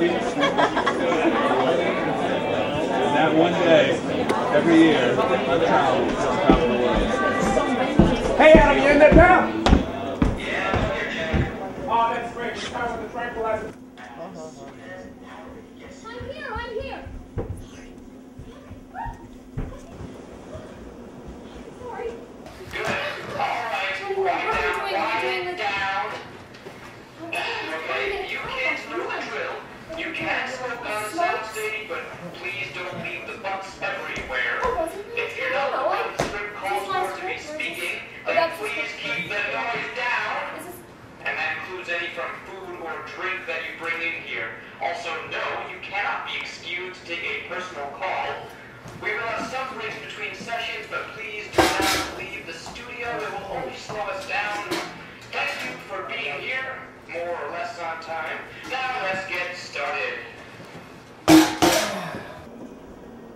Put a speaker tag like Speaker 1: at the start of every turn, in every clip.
Speaker 1: That one day, every year, I'm traveling to the top of the world. Hey Adam, you in there, pal? Yeah. Oh, that's great. We're coming with the tranquilizer.
Speaker 2: I'm here. Sorry.
Speaker 3: Good. All right.
Speaker 2: What are you doing?
Speaker 3: Down. Okay, you kids know the drill. You can smoke on the soundstage, but please don't leave the butts everywhere. If you're not the one the script calls for to be speaking, then please keep the noise down. And that includes any from food or drink that you bring in here. Also, no, you cannot be excused to take a personal call. We will have some breaks between sessions, but please do not leave the studio. It will only slow us down. Thank you for being here, more or less on time. Now let's get started.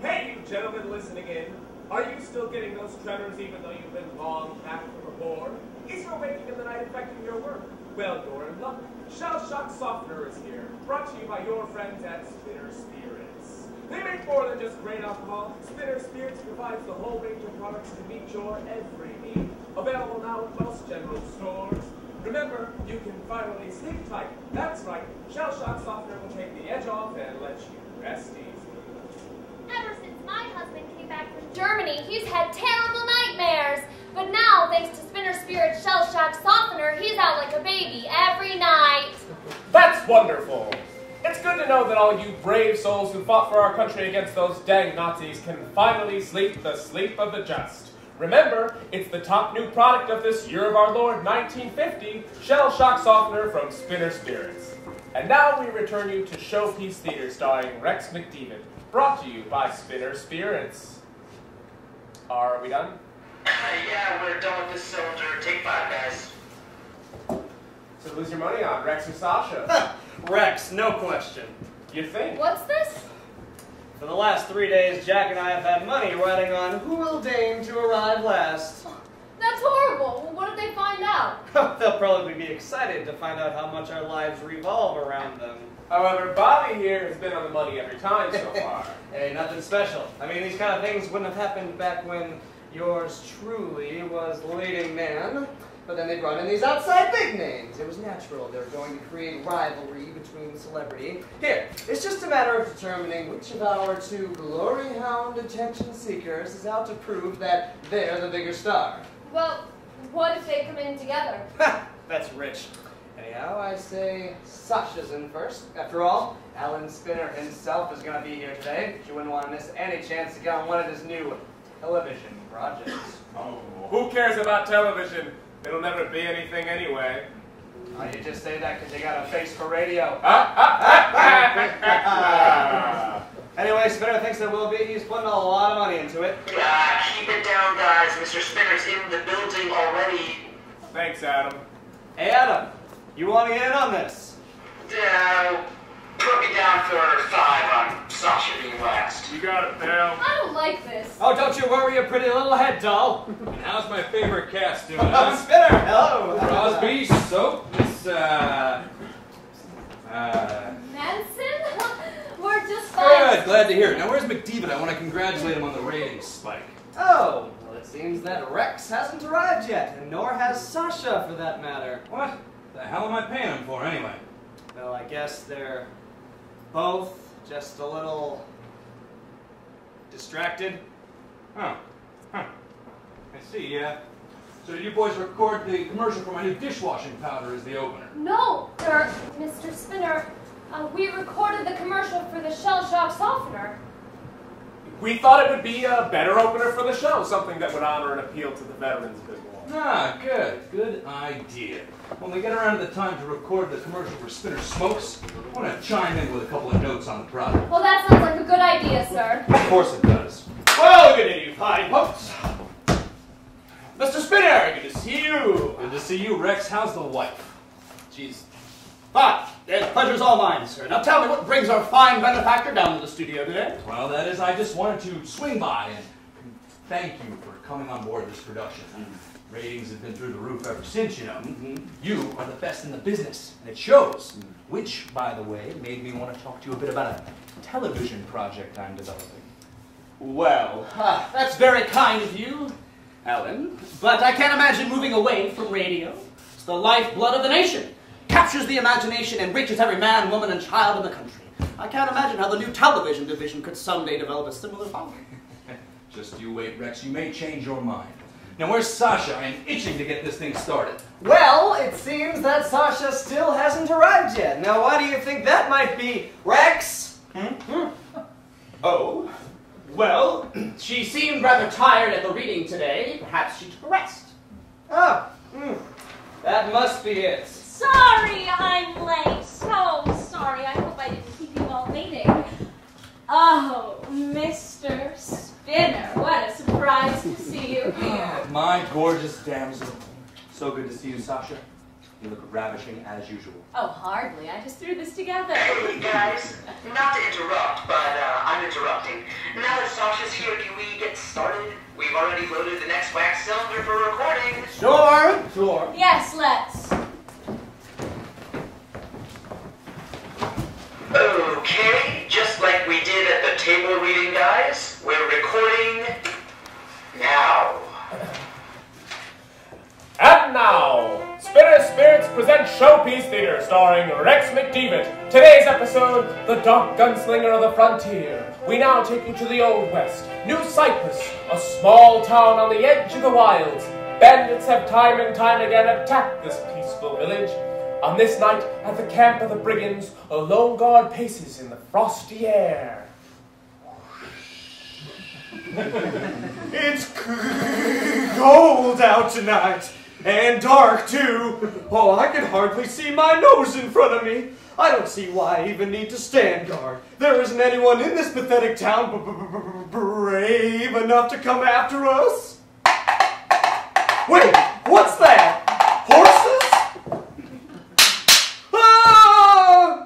Speaker 1: Hey, you gentlemen listening in. Are you still getting those tremors even though you've been long back from aboard? Is your waking in the night affecting your work? Well, you're in luck. Shell Shock Softener is here, brought to you by your friends at Spinner Spirits. They make more than just great alcohol. Spinner Spirits provides the whole range of products to meet your every need. Available now at most general stores. Remember, you can finally sleep tight. That's right. Shell Shock Softener will take the edge off and let you rest easy.
Speaker 2: Ever since my husband came back from Germany, he's had terrible nightmares. But now, thanks to Spinner Spirit's Shell Shock Softener, he's out like a baby every night.
Speaker 1: That's wonderful. It's good to know that all you brave souls who fought for our country against those dang Nazis can finally sleep the sleep of the just. Remember, it's the top new product of this year of our Lord 1950, Shell Shock Softener from Spinner Spirits. And now we return you to Showpiece Theater starring Rex McDeevit, brought to you by Spinner Spirits. Are we done?
Speaker 3: Yeah, we're done with this cylinder. Take 5, guys.
Speaker 1: So who's your money on, Rex or Sasha?
Speaker 4: Rex, no question.
Speaker 1: You think?
Speaker 2: What's this?
Speaker 4: For the last 3 days, Jack and I have had money riding on who will deign to arrive last.
Speaker 2: That's horrible. Well, what did they find out?
Speaker 4: They'll probably be excited to find out how much our lives revolve around them.
Speaker 1: However, Bobby here has been on the money every time so far.
Speaker 4: Hey, nothing special. I mean, these kind of things wouldn't have happened back when yours truly was the leading man. But then they brought in these outside big names. It was natural. They were going to create rivalry between celebrity. Here, it's just a matter of determining which of our two glory hound attention seekers is out to prove that they're the bigger star.
Speaker 2: Well, what if they come in together?
Speaker 4: Ha! That's rich. Anyhow, I say Sasha's in first. After all, Alan Spinner himself is going to be here today. She wouldn't want to miss any chance to get on one of his new television projects.
Speaker 1: Oh, who cares about television? It'll never be anything anyway.
Speaker 4: Oh, you just say that because you got a face for radio. Anyway, Spinner thinks there will be. He's putting a lot of money into it.
Speaker 3: Keep it down, guys. Mr. Spinner's in the building already.
Speaker 1: Thanks, Adam.
Speaker 4: Hey, Adam, you want to get in on this?
Speaker 3: Put me down for 5 on Sasha being last.
Speaker 1: You got it, pal.
Speaker 2: I don't like this.
Speaker 4: Oh, don't you worry your pretty little head, doll.
Speaker 5: And how's my favorite cast doing,
Speaker 4: Oh,
Speaker 5: huh?
Speaker 4: Spinner, hello.
Speaker 5: Crosby, Soap, Miss,
Speaker 2: Manson? We're just fine.
Speaker 5: Good, glad to hear it. Now, where's McDeevit? I want to congratulate him on the ratings spike.
Speaker 4: Oh, well, it seems that Rex hasn't arrived yet, and nor has Sasha, for that matter.
Speaker 5: What the hell am I paying him for, anyway?
Speaker 4: Well, I guess they're both just a little distracted.
Speaker 5: Oh, huh. I see, yeah. So you boys record the commercial for my new dishwashing powder as the opener?
Speaker 2: No, sir, Mr. Spinner. We recorded the commercial for the Shell Shock Softener.
Speaker 1: We thought it would be a better opener for the show, something that would honor and appeal to the veterans a bit more.
Speaker 5: Ah, good. Good idea. When we get around to the time to record the commercial for Spinner Smokes, I want to chime in with a couple of notes on the product.
Speaker 2: Well, that sounds like a good idea, sir.
Speaker 5: Of course it does.
Speaker 1: Well, good day, you fine folks. Mr. Spinner, good to see you.
Speaker 5: Good to see you, Rex. How's the wife?
Speaker 6: Jeez. But, the pleasure's all mine, sir. Now tell me what brings our fine benefactor down to the studio today?
Speaker 5: Well, that is, I just wanted to swing by and thank you for coming on board this production. Ratings have been through the roof ever since, you know. You are the best in the business, and it shows. Which, by the way, made me want to talk to you a bit about a television project I'm developing.
Speaker 6: Well, that's very kind of you, Ellen. But I can't imagine moving away from radio. It's the lifeblood of the nation. Captures the imagination and reaches every man, woman, and child in the country. I can't imagine how the new television division could someday develop a similar following.
Speaker 5: Just you wait, Rex. You may change your mind. Now, where's Sasha? I'm itching to get this thing started.
Speaker 4: Well, it seems that Sasha still hasn't arrived yet. Now, why do you think that might be, Rex?
Speaker 6: Oh, well, she seemed rather tired at the reading today. Perhaps she took a rest.
Speaker 4: Oh, that must be it.
Speaker 7: Sorry I'm late. So sorry. I hope I didn't keep you all waiting. Oh, Mr. Spinner, what a surprise to see you here.
Speaker 5: My gorgeous damsel. So good to see you, Sasha. You look ravishing as usual.
Speaker 7: Oh, hardly. I just threw this together.
Speaker 3: Hey guys, not to interrupt, but I'm interrupting. Now that Sasha's here, can we get started? We've already loaded the next wax cylinder for recording.
Speaker 6: Sure.
Speaker 7: Yes, let's.
Speaker 3: Okay, just like we did at the table reading, guys, we're recording now.
Speaker 1: And now, Spinner Spirits present Showpiece Theater starring Rex McDeevit. Today's episode, The Dark Gunslinger of the Frontier. We now take you to the Old West, New Cyprus, a small town on the edge of the wilds. Bandits have time and time again attacked this peaceful village. On this night, at the camp of the brigands, a lone guard paces in the frosty air.
Speaker 8: It's cold out tonight, and dark too. Oh, I can hardly see my nose in front of me. I don't see why I even need to stand guard. There isn't anyone in this pathetic town brave enough to come after us. Wait, what's that? Horses?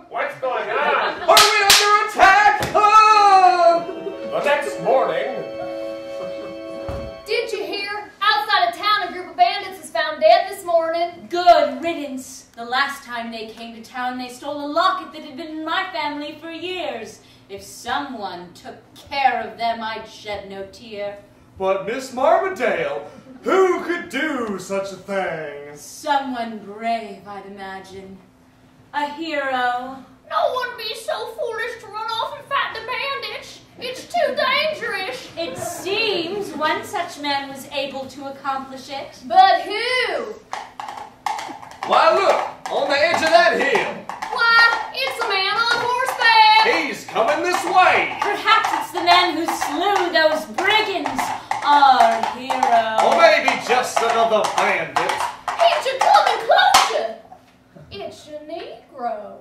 Speaker 1: What's going on?
Speaker 8: Are we under attack? Ah!
Speaker 1: The next morning...
Speaker 2: Did you hear? Outside of town, a group of bandits is found dead this morning.
Speaker 7: Good riddance. The last time they came to town, they stole a locket that had been in my family for years. If someone took care of them, I'd shed no tear.
Speaker 8: But Miss Marmadale, who could do such a thing?
Speaker 7: Someone brave, I'd imagine. A hero.
Speaker 2: No one be so foolish to run off and fight the bandits. It's too dangerous.
Speaker 7: It seems one such man was able to accomplish it.
Speaker 2: But who?
Speaker 8: Why, look, on the edge of that hill.
Speaker 2: Why, it's a man on horseback.
Speaker 8: He's coming this way.
Speaker 7: Perhaps it's the man who slew those brigands. Our hero.
Speaker 8: Or maybe just another bandit.
Speaker 2: He's a coming closer. It's a Negro.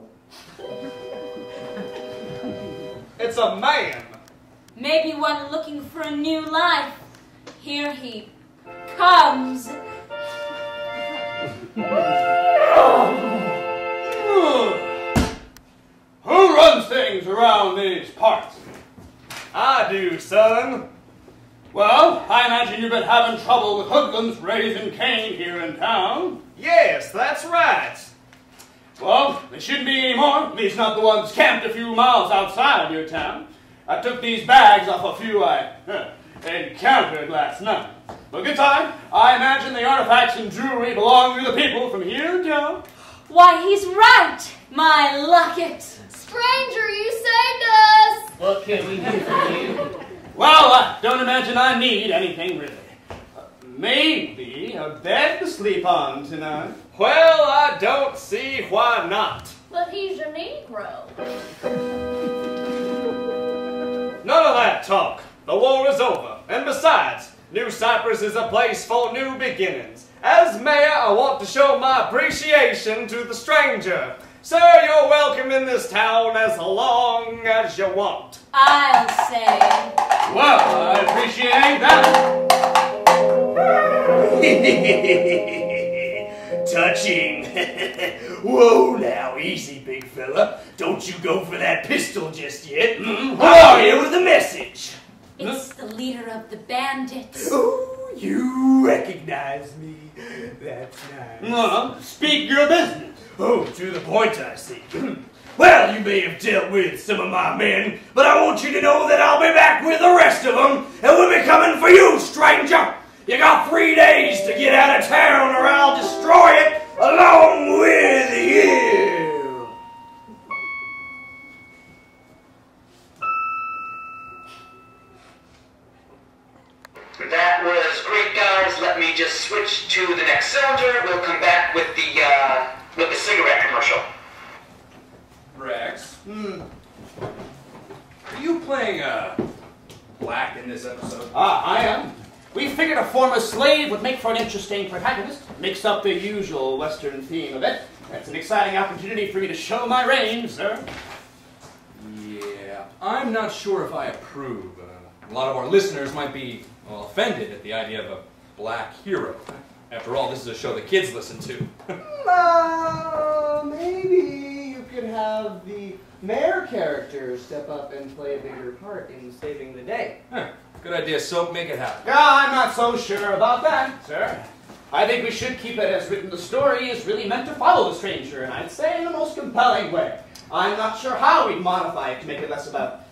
Speaker 8: It's a man.
Speaker 7: Maybe one looking for a new life. Here he comes.
Speaker 6: Who runs things around these parts?
Speaker 8: I do, son.
Speaker 6: Well, I imagine you've been having trouble with hoodlums raising Cain here in town.
Speaker 8: Yes, that's right.
Speaker 6: Well, there shouldn't be any more, at least not the ones camped a few miles outside your town. I took these bags off a few I encountered last night. But good time, I imagine the artifacts and jewelry belong to the people from here in town.
Speaker 7: Why, he's right, my locket.
Speaker 2: Stranger, you saved us.
Speaker 1: What can we do for you?
Speaker 6: Well, I don't imagine I need anything really. Maybe a bed to sleep on tonight.
Speaker 8: Well, I don't see why not.
Speaker 2: But he's a Negro.
Speaker 8: None of that talk. The war is over. And besides, New Cyprus is a place for new beginnings. As mayor, I want to show my appreciation to the stranger. Sir, you're welcome in this town as long as you want.
Speaker 7: I'll say.
Speaker 6: Well, I appreciate that.
Speaker 8: Touching. Whoa now, easy, big fella. Don't you go for that pistol just yet. Who are you with a message?
Speaker 7: It's the leader of the bandits.
Speaker 8: Oh, you recognize me. That's nice.
Speaker 6: No, speak your business.
Speaker 8: Oh, to the point, I see. Well, you may have dealt with some of my men, but I want you to know that I'll be back with the rest of them, and we'll be coming for you, stranger. You got 3 days to get out of town, or I'll destroy it along with you.
Speaker 3: That was great, guys. Let me just switch to the next cylinder. We'll come back with the cigarette commercial.
Speaker 5: Rex? Are you playing Black in this episode?
Speaker 6: I am. We figured a former slave would make for an interesting protagonist. Mix up the usual Western theme of it. That's an exciting opportunity for me to show my range, sir.
Speaker 5: Yeah, I'm not sure if I approve. A lot of our listeners might be offended at the idea of a black hero. After all, this is a show the kids listen to.
Speaker 4: Maybe you could have the mayor character step up and play a bigger part in saving the day.
Speaker 5: Huh. Good idea, Soap. Make it happen.
Speaker 6: I'm not so sure about that, sir. I think we should keep it as written. The story is really meant to follow the stranger, and I'd say in the most compelling way. I'm not sure how we'd modify it to make it less about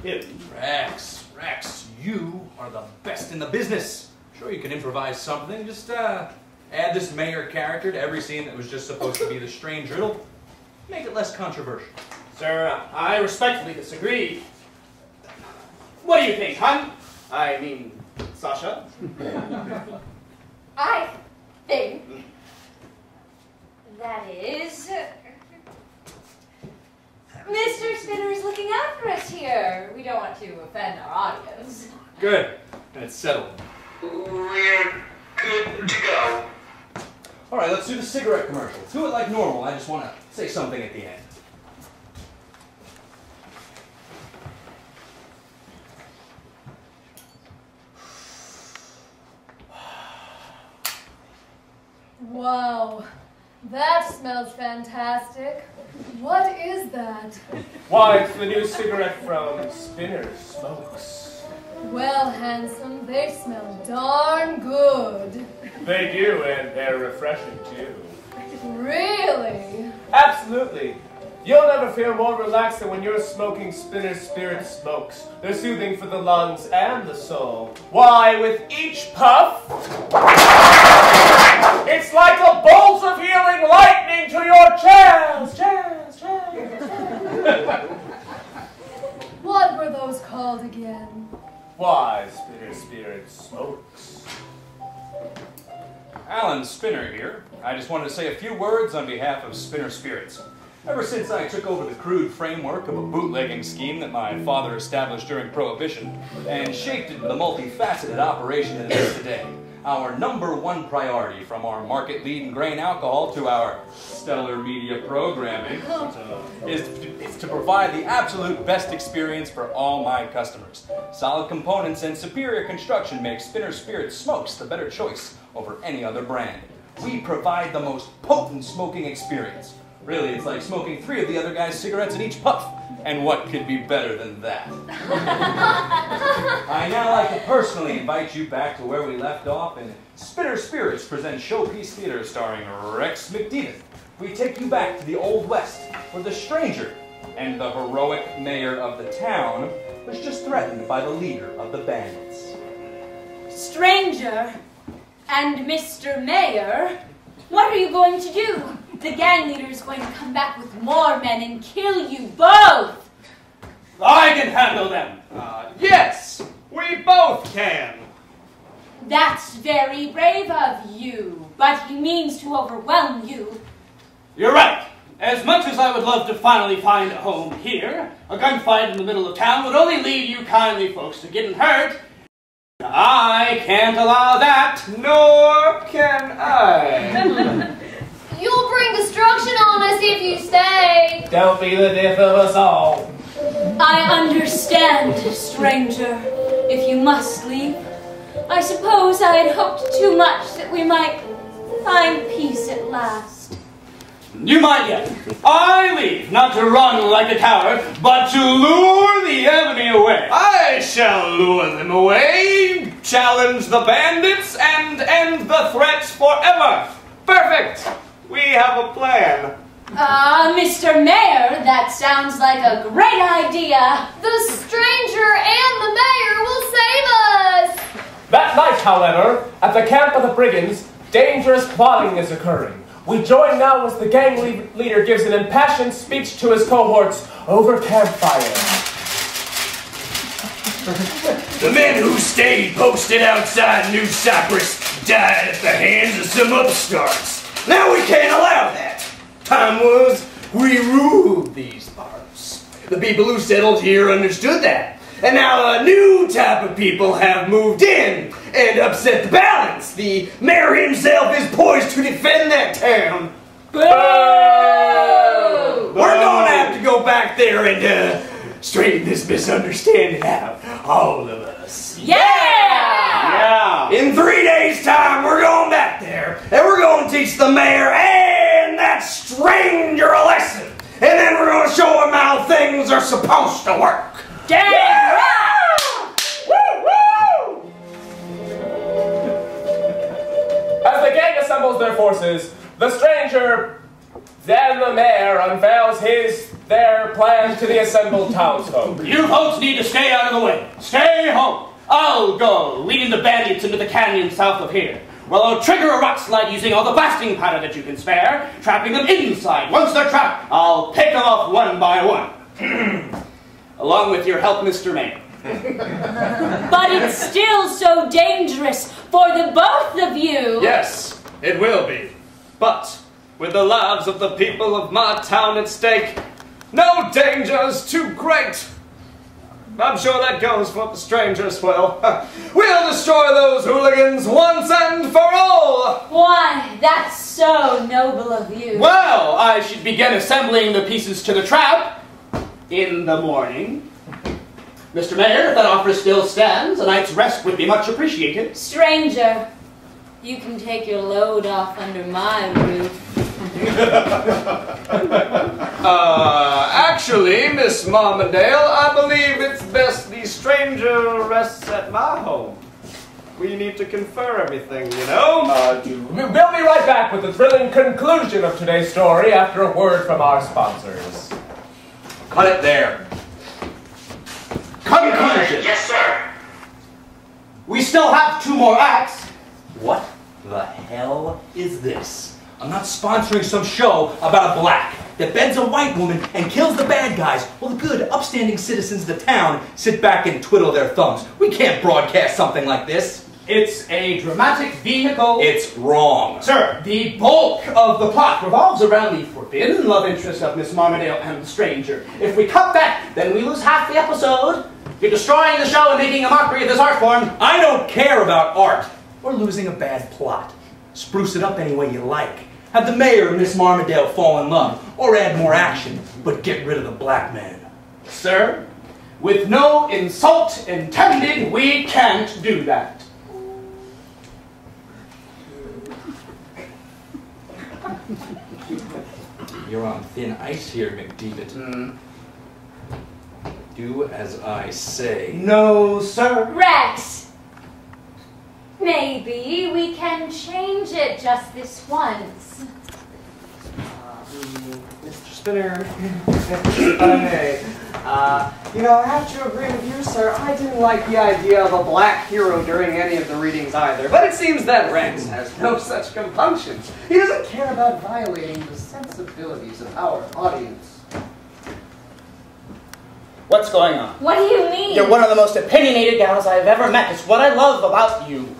Speaker 6: him.
Speaker 5: Rex, you are the best in the business. Sure, you can improvise something. Just add this mayor character to every scene that was just supposed to be the stranger. It'll make it less controversial.
Speaker 6: Sir, I respectfully disagree. What do you think, hon? I mean, Sasha?
Speaker 7: I think that is... Mr. Spinner is looking out for us here. We don't want to offend our audience.
Speaker 5: Good. And it's settled.
Speaker 3: We're good to go.
Speaker 5: All right, let's do the cigarette commercial. Do it like normal. I just want to say something at the end.
Speaker 2: Wow, that smells fantastic. What is that?
Speaker 1: Why, it's the new cigarette from Spinner Smokes.
Speaker 2: Well, handsome, they smell darn good.
Speaker 1: They do, and they're refreshing too.
Speaker 2: Really?
Speaker 1: Absolutely. You'll never feel more relaxed than when you're smoking Spinner Spirit Smokes. They're soothing for the lungs and the soul. Why, with each puff, it's like a bolt of healing lightning to your chest.
Speaker 2: What were those called again?
Speaker 1: Why, Spinner Spirit Smokes.
Speaker 5: Alan Spinner here. I just wanted to say a few words on behalf of Spinner Spirits. Ever since I took over the crude framework of a bootlegging scheme that my father established during Prohibition and shaped it into the multifaceted operation it is today, our #1 priority, from our market-leading grain alcohol to our stellar media programming, is to provide the absolute best experience for all my customers. Solid components and superior construction make Spinner Spirit Smokes the better choice over any other brand. We provide the most potent smoking experience. Really, it's like smoking 3 of the other guy's cigarettes in each puff. And what could be better than that? I now like to personally invite you back to where we left off, and Spinner Spirits presents Showpiece Theater starring Rex McDeevit. We take you back to the Old West, where the stranger and the heroic mayor of the town was just threatened by the leader of the bandits.
Speaker 7: Stranger and Mr. Mayor, what are you going to do? The gang leader is going to come back with more men and kill you both.
Speaker 6: I can handle them.
Speaker 8: Yes, we both can.
Speaker 7: That's very brave of you, but he means to overwhelm you.
Speaker 6: You're right. As much as I would love to finally find a home here, a gunfight in the middle of town would only lead you kindly folks to getting hurt. I can't allow that.
Speaker 8: Nor can I.
Speaker 2: You'll bring destruction on us if you stay.
Speaker 1: Don't be the death of us all.
Speaker 7: I understand, stranger. If you must leave, I suppose I had hoped too much that we might find peace at last.
Speaker 6: You might yet. I leave, not to run like a coward, but to lure the enemy away.
Speaker 8: I I shall lure them away, challenge the bandits, and end the threats forever. Perfect! We have a plan.
Speaker 7: Mr. Mayor, that sounds like a great idea.
Speaker 2: The stranger and the mayor will save us!
Speaker 1: That night, however, at the camp of the brigands, dangerous plotting is occurring. We join now as the gang leader gives an impassioned speech to his cohorts over campfire.
Speaker 8: The men who stayed posted outside New Cyprus died at the hands of some upstarts. Now we can't allow that. Time was we ruled these parts. The people who settled here understood that. And now a new type of people have moved in and upset the balance. The mayor himself is poised to defend that town.
Speaker 7: Boo!
Speaker 8: We're gonna have to go back there and straighten this misunderstanding out. All of us.
Speaker 7: Yeah!
Speaker 8: In 3 days' time, we're going back there, and we're going to teach the mayor and that stranger a lesson. And then we're going to show him how things are supposed to work.
Speaker 7: Yeah!
Speaker 8: Woo! Woo!
Speaker 1: As the gang assembles their forces, the stranger, then the mayor, unveils their plan to the assembled townsfolk.
Speaker 6: You folks need to stay out of the way. Stay home. I'll go, leading the bandits into the canyon south of here. Well, I'll trigger a rock slide using all the blasting powder that you can spare, trapping them inside. Once they're trapped, I'll take them off one by one. Along with your help, Mr. Mayor.
Speaker 7: But it's still so dangerous for the both of you.
Speaker 8: Yes, it will be. But with the lives of the people of my town at stake, no danger's too great. I'm sure that goes for the stranger as well. We'll destroy those hooligans once and for all!
Speaker 7: Why, that's so noble of you.
Speaker 6: Well, I should begin assembling the pieces to the trap in the morning. Mr. Mayor, if that offer still stands, a night's rest would be much appreciated.
Speaker 7: Stranger, you can take your load off under my roof.
Speaker 8: Actually, Miss Marmadale, I believe it's best the stranger rests at my home. We need to confer everything, you know?
Speaker 1: We'll be right back with the thrilling conclusion of today's story after a word from our sponsors.
Speaker 5: Cut it there.
Speaker 6: Conclusion.
Speaker 3: Yes, sir.
Speaker 6: We still have 2 more acts.
Speaker 5: What the hell is this? I'm not sponsoring some show about a black that beds a white woman and kills the bad guys while the good, upstanding citizens of the town sit back and twiddle their thumbs. We can't broadcast something like this.
Speaker 6: It's a dramatic vehicle.
Speaker 5: It's wrong.
Speaker 6: Sir, the bulk of the plot revolves around the forbidden love interest of Miss Marmadale and the stranger. If we cut that, then we lose half the episode. You're destroying the show and making a mockery of this art form.
Speaker 5: I don't care about art or losing a bad plot. Spruce it up any way you like. Have the mayor and Miss Marmadale fall in love, or add more action, but get rid of the black man.
Speaker 6: Sir, with no insult intended, we can't do that.
Speaker 5: You're on thin ice here, McDeevit. Do as I say.
Speaker 6: No, sir.
Speaker 7: Rex! Maybe we can change it just this once.
Speaker 4: Mr. Spinner, if I may, you know, I have to agree with you, sir. I didn't like the idea of a black hero during any of the readings either, but it seems that Rex has no such compunctions. He doesn't care about violating the sensibilities of our audience.
Speaker 6: What's going on?
Speaker 7: What do you mean?
Speaker 6: You're one of the most opinionated gals I've ever met. It's what I love about you.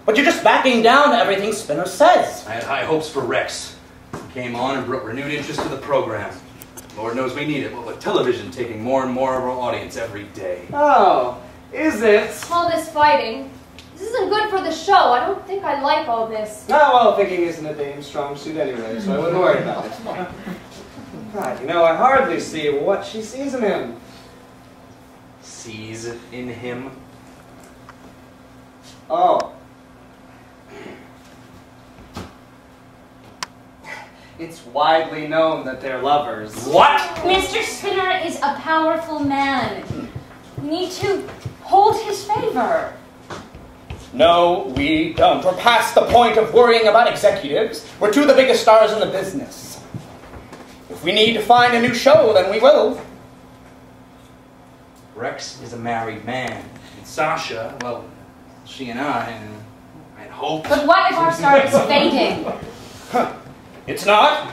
Speaker 6: But you're just backing down to everything Spinner says.
Speaker 5: I had high hopes for Rex. He came on and brought renewed interest to the program. Lord knows we need it, with television taking more and more of our audience every day.
Speaker 4: Oh, is it?
Speaker 2: All this fighting. This isn't good for the show. I don't think I like all this.
Speaker 4: Oh, well, thinking isn't a dame's strong suit anyway, so I wouldn't worry about it. God, you know, I hardly see what she sees in him.
Speaker 5: Sees in him?
Speaker 4: Oh. It's widely known that they're lovers.
Speaker 5: What?
Speaker 7: Mr. Spinner is a powerful man. We need to hold his favor.
Speaker 6: No, we don't. We're past the point of worrying about executives. We're two of the biggest stars in the business. If we need to find a new show, then we will.
Speaker 5: Rex is a married man. And Sasha, well, she and I hope.
Speaker 7: But what if our star is fading?
Speaker 6: It's not.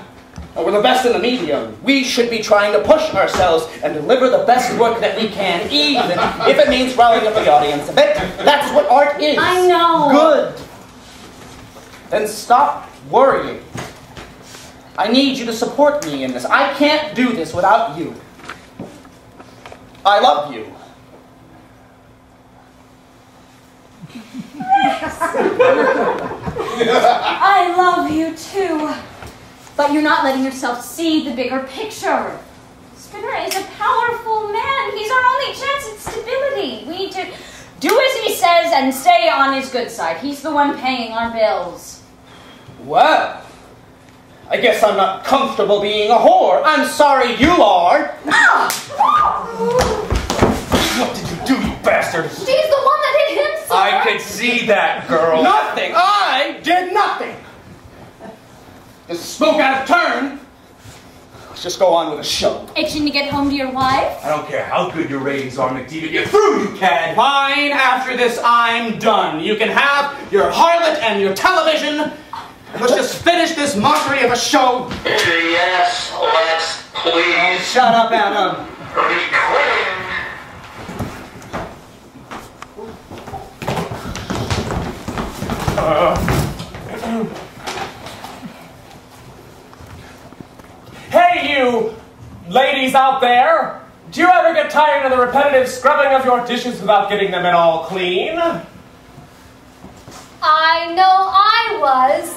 Speaker 6: We're the best in the medium. We should be trying to push ourselves and deliver the best work that we can, even if it means rallying up the audience a bit. That's what art is.
Speaker 7: I know.
Speaker 6: Good. Then stop worrying. I need you to support me in this. I can't do this without you. I love you.
Speaker 7: I love you too. But you're not letting yourself see the bigger picture. Spinner is a powerful man. He's our only chance at stability. We need to do as he says and stay on his good side. He's the one paying our bills.
Speaker 6: Well, I guess I'm not comfortable being a whore. I'm sorry you are.
Speaker 5: What did you do, you bastard?
Speaker 2: She's the one that hit him, sir.
Speaker 5: I could see that, girl.
Speaker 6: Nothing. I did nothing. This spoke out of turn. Let's just go on with the show.
Speaker 7: Itching to get home to your wife?
Speaker 5: I don't care how good your ratings are, McDeevit. You're through, you cad.
Speaker 6: Fine. After this, I'm done. You can have your harlot and your television. Let's just finish this mockery of a show.
Speaker 3: Yes, let's please.
Speaker 6: Shut up, Adam.
Speaker 3: Recording.
Speaker 1: Hey, you ladies out there! Do you ever get tired of the repetitive scrubbing of your dishes without getting them at all clean?
Speaker 2: I know I was,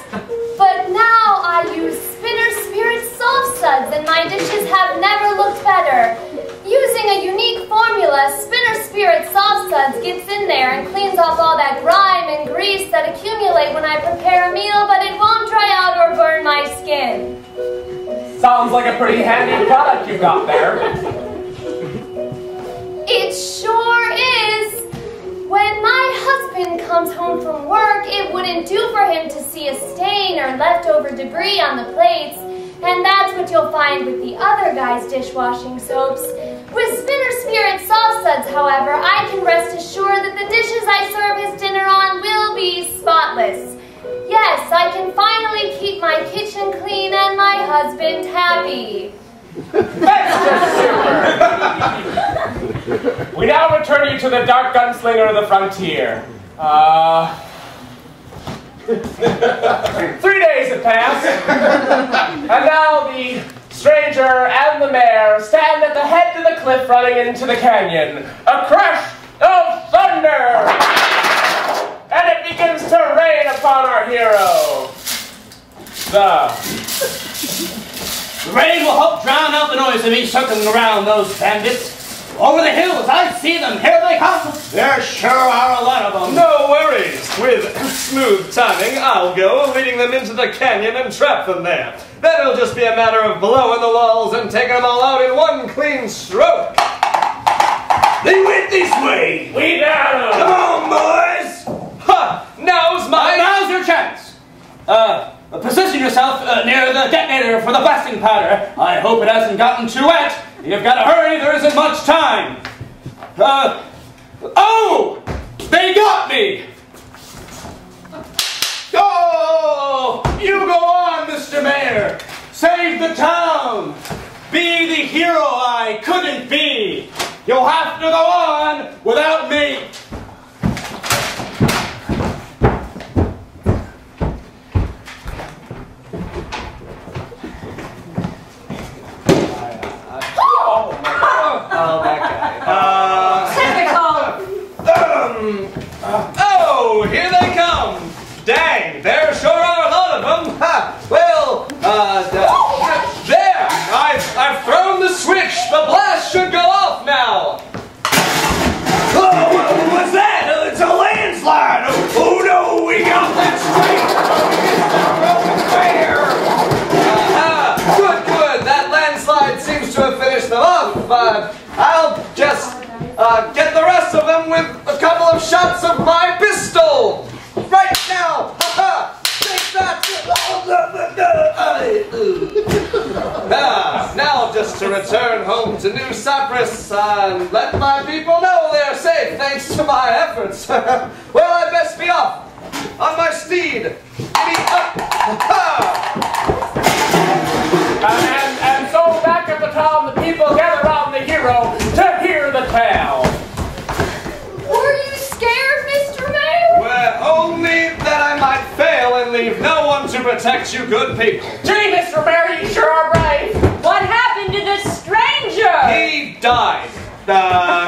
Speaker 2: but now I use Spinner Spirit soft suds and my dishes have never looked better. Using a unique formula, Spinner Spirit soft suds gets in there and cleans off all that grime and grease that accumulate when I prepare a meal, but it won't dry out or burn my skin.
Speaker 1: Sounds like a pretty handy product you got there.
Speaker 2: It sure is. When my husband comes home from work, it wouldn't do for him to see a stain or leftover debris on the plates, and that's what you'll find with the other guys' dishwashing soaps. With Spinner Spirit soft suds, however, I can rest assured that the dishes I serve his dinner on will be spotless. Yes, I can finally keep my kitchen clean and my husband happy.
Speaker 1: That's just super! We now return you to the dark gunslinger of the frontier. 3 days have passed, and now the stranger and the mayor stand at the head of the cliff running into the canyon. A crash of thunder! And it begins to rain upon our hero. The
Speaker 6: rain will help drown out the noise of me circling around those bandits. Over the hills, I see them. Here they come. There sure are a lot of them.
Speaker 8: No worries. With smooth timing, I'll go, leading them into the canyon and trap them there. Then it'll just be a matter of blowing the walls and taking them all out in one clean stroke.
Speaker 6: They went this way.
Speaker 1: We got 'em.
Speaker 8: Come on, boys. Ha! Now's
Speaker 6: your chance. Position yourself near the detonator for the blasting powder. I hope it hasn't gotten too wet. You've got to hurry. There isn't much time. Oh! They got me! Oh! You go on, Mr. Mayor. Save the town. Be the hero I couldn't be. You'll have to go on without me.
Speaker 4: Oh, that guy.
Speaker 8: Oh, here they come. Dang, there sure are a lot of them. Ha! Well, there. I've thrown the switch. The blast should go off now. get the rest of them with a couple of shots of my pistol! Right now! Ha-ha! Take that! Now just to return home to New Cyprus and let my people know they're safe thanks to my efforts. Well, I best be off on my steed. Giddy up!
Speaker 1: And so back at the town, the people gather around the hero to hear the tale.
Speaker 2: Were you scared, Mr. Mayor?
Speaker 8: Well, only that I might fail and leave no one to protect you good people.
Speaker 1: Gee, Mr. Mayor, you sure are brave.
Speaker 7: What happened to the stranger?
Speaker 8: He died.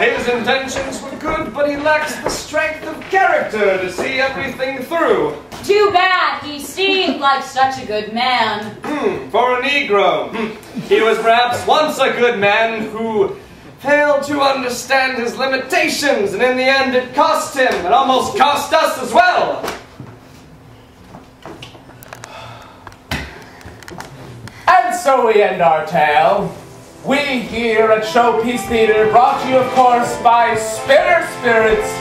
Speaker 8: His intentions were good, but he lacks the strength of character to see everything through.
Speaker 7: Too bad. He seemed like such a good man.
Speaker 8: For a Negro. He was perhaps once a good man who failed to understand his limitations, and in the end it cost him, and almost cost us as well.
Speaker 1: And so we end our tale. We here at Showpiece Theater, brought to you, of course, by Spinner Spirits,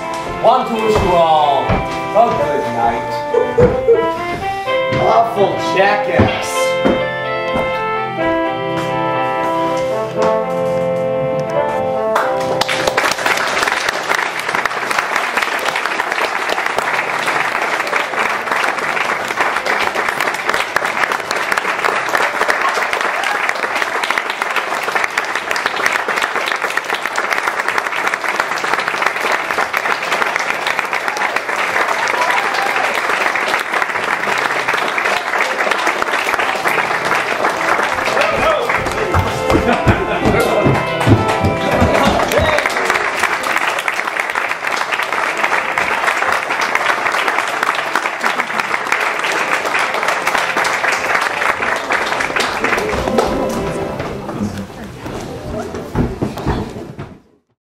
Speaker 1: want to wish you all a good night.
Speaker 8: Awful jackass.